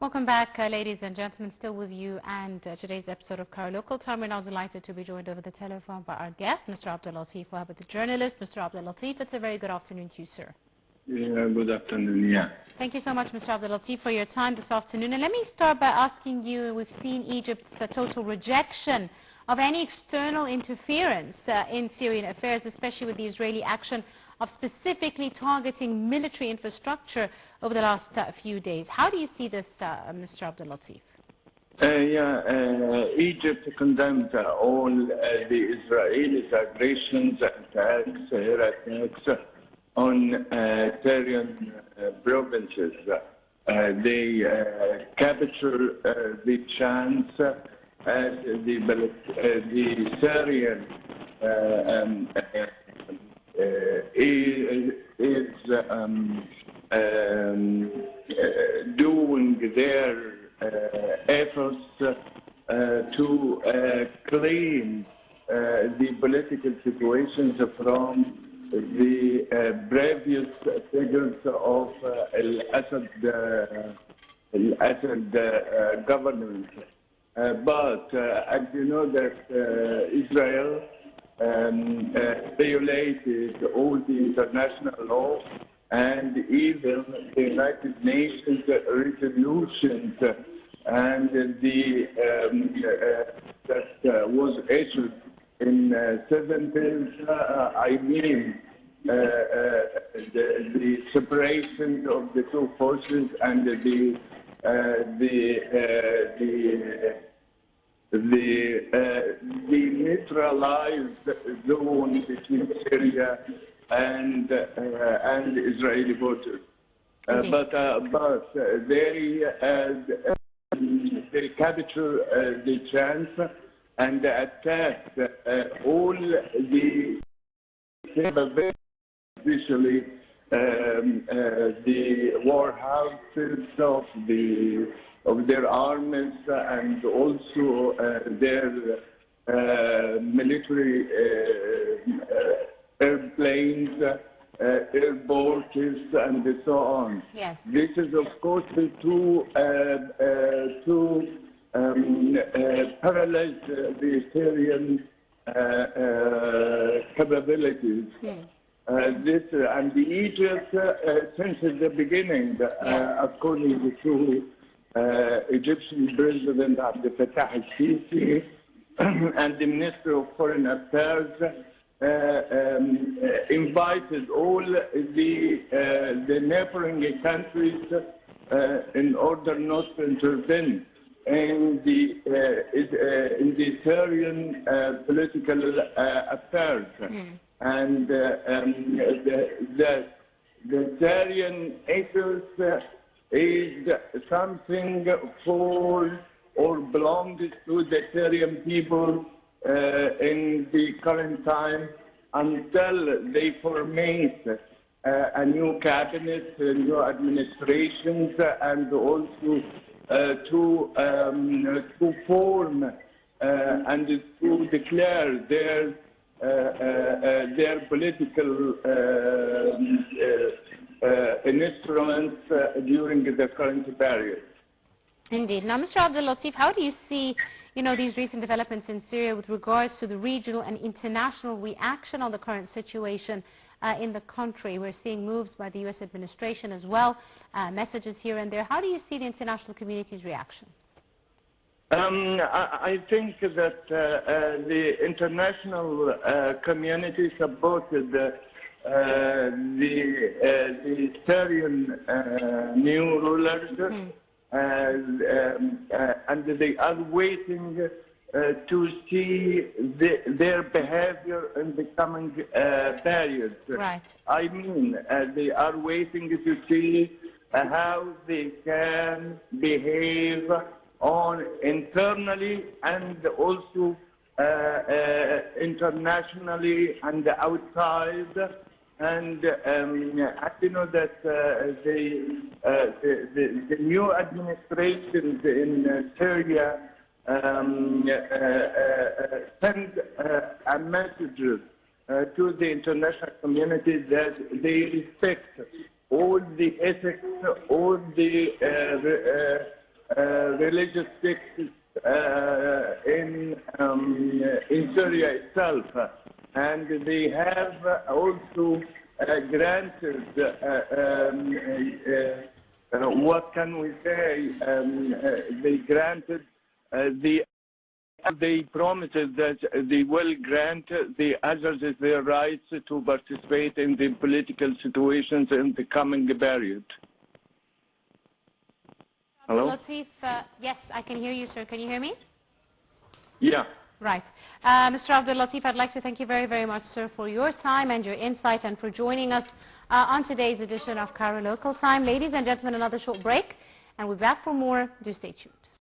Welcome back, ladies and gentlemen. Still with you and today's episode of Cairo Local Time. We're now delighted to be joined over the telephone by our guest, Mr. Abdelatif Wahba, the journalist. Mr. Abdelatif, it's a very good afternoon to you, sir. Yeah, good afternoon, yeah. Thank you so much, Mr. Abdelatif, for your time this afternoon. And let me start by asking you, we've seen Egypt's total rejection of any external interference in Syrian affairs, especially with the Israeli action of specifically targeting military infrastructure over the last few days. How do you see this, Mr. Abdelatif? Egypt condemns all the Israelis' aggressions, attacks, air attacks on Syrian provinces. They capture the chance as the Syrian is doing their efforts to claim the political situations from the previous figures of Al-Assad government. But as you know that Israel violated all the international law and even the United Nations resolutions and that was issued in 70s, I mean the separation of the two forces and the neutralized zone between Syria and Israeli borders. But they capture the chance and attack all the capabilities, especially the warehouses of their armies and also their military airplanes, airports, and so on. Yes. This is, of course, to paralyze the Syrian capabilities. And Egypt, since the beginning, according to Egyptian President Abdelatif al-Sisi and the Minister of Foreign Affairs, invited all the neighboring countries in order not to intervene in the Syrian political affairs. And the Syrian ethos is something for or belongs to the Syrian people in the current time until they formate a new cabinet, new administrations, and also to form and to declare their political instruments during the current period. Indeed. Now, Mr. Abdelatif, how do you see, these recent developments in Syria with regards to the regional and international reaction on the current situation in the country? We're seeing moves by the U.S. administration as well, messages here and there. How do you see the international community's reaction? I think that the international community supported the Syrian new rulers, and they are waiting to see their behavior in the coming periods. Right. I mean, they are waiting to see how they can behave on internally and also internationally and outside. And I know that the new administration in Syria send a message to the international community that they respect all the ethics, all the religious sects in Syria itself, and they have also granted, what can we say, they granted they promised that they will grant the others their rights to participate in the political situations in the coming period. Hello? Abdelatif, yes, I can hear you, sir. Can you hear me? Yeah. Right. Mr. Abdelatif, I'd like to thank you very, very much, sir, for your time and your insight and for joining us on today's edition of Cairo Local Time. Ladies and gentlemen, another short break, and we'll be back for more. Do stay tuned.